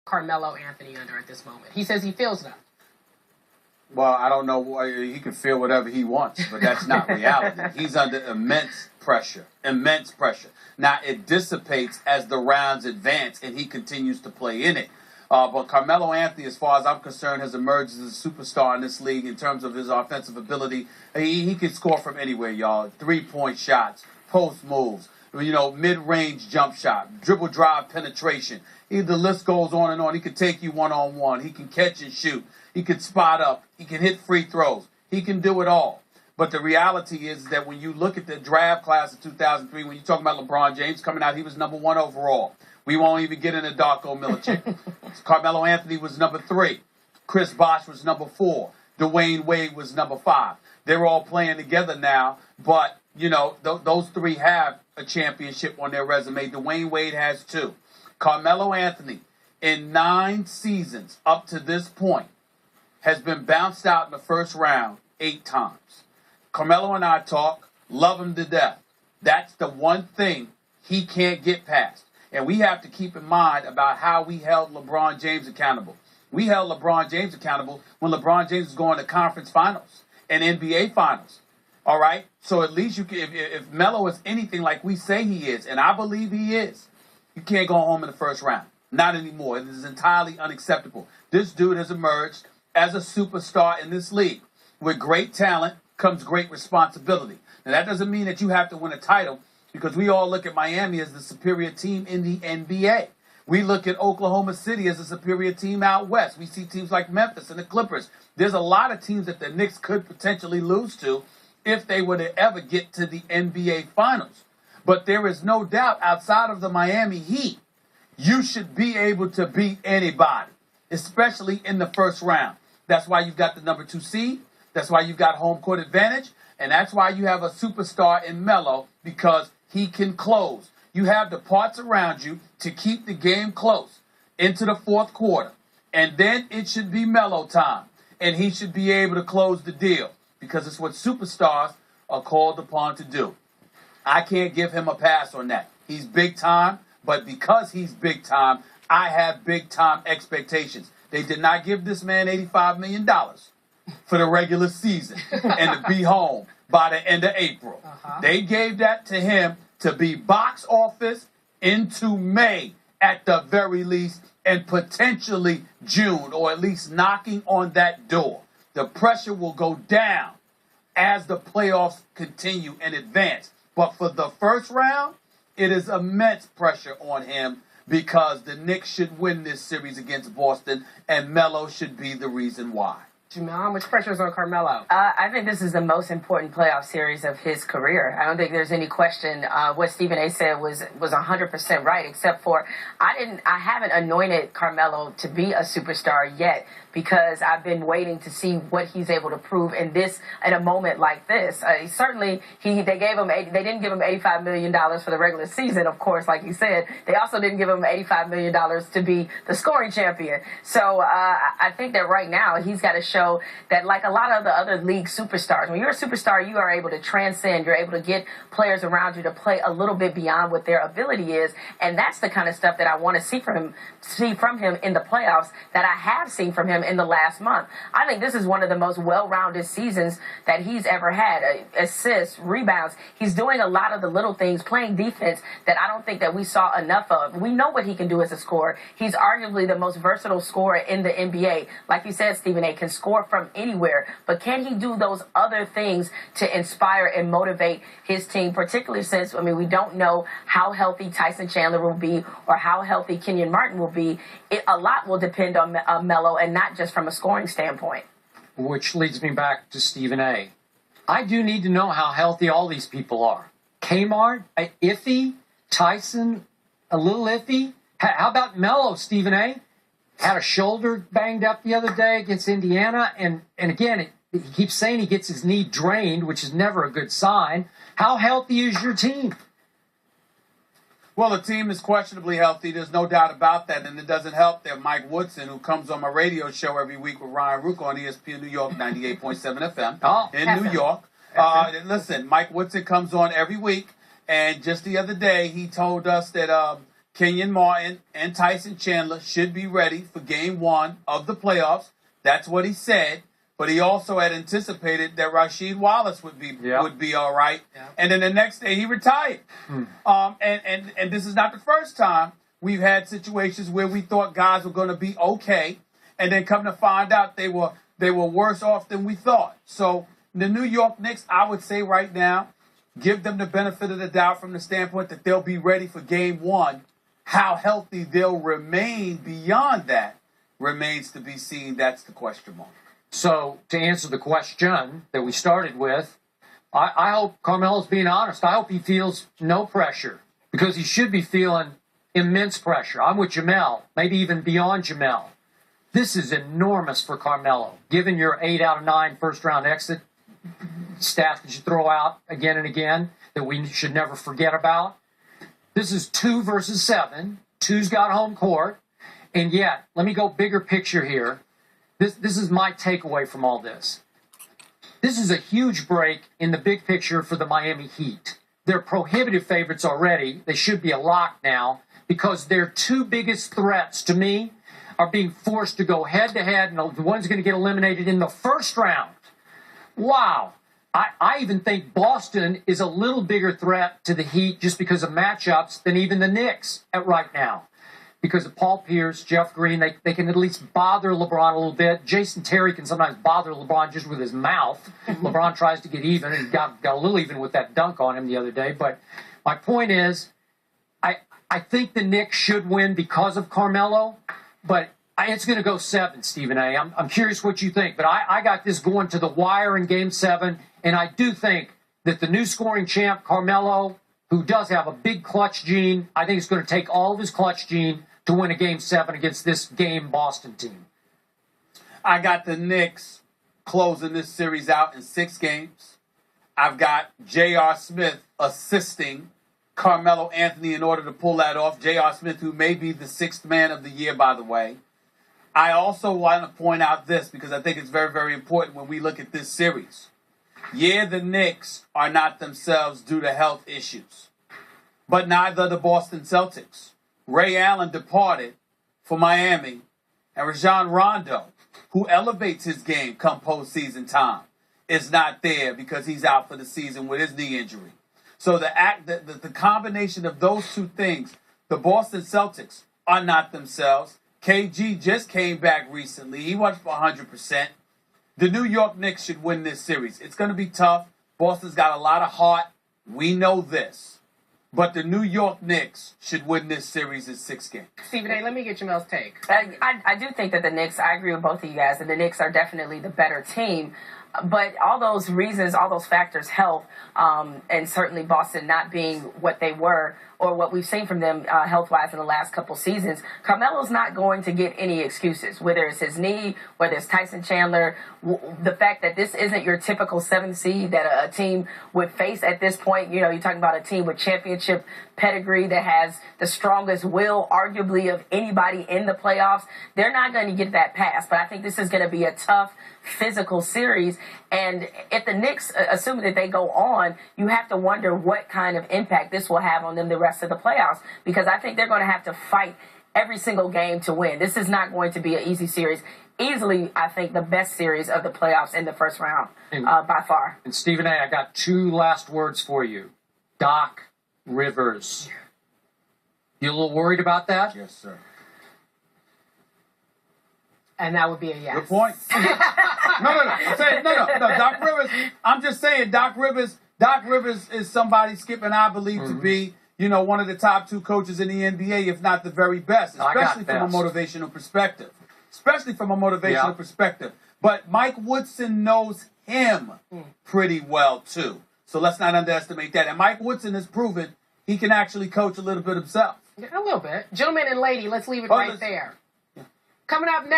Carmelo Anthony under at this moment? He says he feels that. Well, I don't know. He can feel whatever he wants, but that's not reality. He's under immense pressure. Immense pressure. Now, it dissipates as the rounds advance, and he continues to play in it. But Carmelo Anthony, as far as I'm concerned, has emerged as a superstar in this league in terms of his offensive ability. He can score from anywhere, y'all. 3-point shots, post moves, mid-range jump shot, dribble drive penetration. The list goes on and on. He can take you one-on-one. He can catch and shoot. He can spot up. He can hit free throws. He can do it all. But the reality is that when you look at the draft class of 2003, when you're talking about LeBron James coming out, he was number 1 overall. We won't even get into Darko Milicic. Carmelo Anthony was number 3. Chris Bosh was number 4. Dwayne Wade was number 5. They're all playing together now, but, those 3 have a championship on their resume. Dwayne Wade has 2. Carmelo Anthony, in 9 seasons up to this point, has been bounced out in the first round 8 times. Carmelo and I talk, love him to death. That's the one thing he can't get past. And we have to keep in mind about how we held LeBron James accountable. We held LeBron James accountable when LeBron James was going to conference finals and NBA finals. All right? So at least you can, if Melo is anything like we say he is, and I believe he is, you can't go home in the first round. Not anymore. It is entirely unacceptable. This dude has emerged as a superstar in this league. With great talent comes great responsibility. Now, that doesn't mean that you have to win a title, because we all look at Miami as the superior team in the NBA. We look at Oklahoma City as a superior team out west. We see teams like Memphis and the Clippers. There's a lot of teams that the Knicks could potentially lose to if they were to ever get to the NBA Finals. But there is no doubt, outside of the Miami Heat, you should be able to beat anybody, especially in the first round. That's why you've got the number 2 seed. That's why you've got home court advantage. And that's why you have a superstar in Melo, because he can close. You have the parts around you to keep the game close into the fourth quarter. And then it should be Melo time. And he should be able to close the deal, because it's what superstars are called upon to do. I can't give him a pass on that. He's big time, but because he's big time, I have big time expectations. They did not give this man $85 million for the regular season and to be home by the end of April. They gave that to him to be box office into May at the very least, and potentially June, or at least knocking on that door. The pressure will go down as the playoffs continue and advance. But for the first round, it is immense pressure on him, because the Knicks should win this series against Boston, and Melo should be the reason why. Jamel, how much pressure is on Carmelo? I think this is the most important playoff series of his career. I don't think there's any question. What Stephen A. said was 100% right, except for I haven't anointed Carmelo to be a superstar yet, because I've been waiting to see what he's able to prove in a moment like this. Certainly, they didn't give him $85 million for the regular season, of course, like you said. They also didn't give him $85 million to be the scoring champion. So I think that right now he's got to show that, like a lot of the other league superstars, when you're a superstar, you are able to transcend. You're able to get players around you to play a little bit beyond what their ability is, and that's the kind of stuff that I want to see from him in the playoffs that I have seen from him in the last month. I think this is one of the most well-rounded seasons that he's ever had. Assists, rebounds. He's doing a lot of the little things, playing defense that I don't think that we saw enough of. We know what he can do as a scorer. He's arguably the most versatile scorer in the NBA. Like you said, Stephen A. can score from anywhere, but can he do those other things to inspire and motivate his team, particularly since, we don't know how healthy Tyson Chandler will be or how healthy Kenyon Martin will be. A lot will depend on Melo, and not just from a scoring standpoint. Which leads me back to Stephen A. I do need to know how healthy all these people are. Kmart, iffy. Tyson, a little iffy. How about Melo, Stephen A.? Had a shoulder banged up the other day against Indiana. And again, he keeps saying he gets his knee drained, which is never a good sign. How healthy is your team? Well, the team is questionably healthy. There's no doubt about that. And it doesn't help that Mike Woodson, who comes on my radio show every week with Ryan Rook on ESPN New York 98.7 FM in New York. Listen, Mike Woodson comes on every week. And just the other day, he told us that Kenyon Martin and Tyson Chandler should be ready for game 1 of the playoffs. That's what he said. But he also had anticipated that Rasheed Wallace would be all right. Yeah. And then the next day he retired. And this is not the first time we've had situations where we thought guys were going to be okay, and then come to find out they were worse off than we thought. So the New York Knicks, I would say right now, give them the benefit of the doubt from the standpoint that they'll be ready for game 1. How healthy they'll remain beyond that remains to be seen. That's the question mark. So, to answer the question that we started with, I hope Carmelo's being honest. I hope he feels no pressure, because he should be feeling immense pressure. I'm with Jamel, maybe even beyond Jamel. This is enormous for Carmelo. Given your 8 out of 9 first-round exit stats that you throw out again and again that we should never forget about, this is 2 versus 7. 2's got home court. And yet, let me go bigger picture here. This is my takeaway from all this. This is a huge break in the big picture for the Miami Heat. They're prohibitive favorites already. They should be a lock now, because their 2 biggest threats to me are being forced to go head-to-head, and the one's going to get eliminated in the first round. Wow. I even think Boston is a little bigger threat to the Heat just because of matchups than even the Knicks right now. Because of Paul Pierce, Jeff Green, they can at least bother LeBron a little bit. Jason Terry can sometimes bother LeBron just with his mouth. LeBron tries to get even, and got a little even with that dunk on him the other day. But my point is, I think the Knicks should win because of Carmelo, but it's going to go 7, Stephen A. I'm curious what you think, but I got this going to the wire in Game 7, and I do think that the new scoring champ, Carmelo, who does have a big clutch gene, I think it's going to take all of his clutch gene to win a Game 7 against this game Boston team. I got the Knicks closing this series out in 6 games. I've got J.R. Smith assisting Carmelo Anthony in order to pull that off. J.R. Smith, who may be the 6th man of the year, by the way. I also want to point out this, because I think it's very, very important when we look at this series. Yeah, the Knicks are not themselves due to health issues, but neither are the Boston Celtics. Ray Allen departed for Miami, and Rajon Rondo, who elevates his game come postseason time, is not there because he's out for the season with his knee injury. So the combination of those 2 things, the Boston Celtics are not themselves. KG just came back recently. He wasn't 100%. The New York Knicks should win this series. It's going to be tough. Boston's got a lot of heart. We know this. But the New York Knicks should win this series in 6 games. Stephen A., let me get Jamel's take. I do think that the Knicks, I agree with both of you guys, that the Knicks are definitely the better team. But all those reasons, all those factors help, and certainly Boston not being what they were or what we've seen from them health-wise in the last couple seasons, Carmelo's not going to get any excuses, whether it's his knee, whether it's Tyson Chandler, the fact that this isn't your typical 7th seed that a team would face at this point. You know, you're talking about a team with championship pedigree that has the strongest will, arguably, of anybody in the playoffs. They're not going to get that pass, but I think this is going to be a tough, physical series. And if the Knicks, assuming that they go on, you have to wonder what kind of impact this will have on them the rest of the playoffs, because I think they're going to have to fight every single game to win. This is not going to be an easy series. Easily, I think, the best series of the playoffs in the first round, by far. And Stephen A., I got 2 last words for you. Doc Rivers. You a little worried about that? Yes, sir. And that would be a yes. Good point. No. Doc Rivers, I'm just saying, Doc Rivers is somebody Skip and I believe to be, one of the top 2 coaches in the NBA, if not the very best, especially from a motivational perspective. But Mike Woodson knows him pretty well, too. So let's not underestimate that. And Mike Woodson has proven he can actually coach a little bit himself. A little bit. Gentlemen and lady, let's leave it there. Coming up next.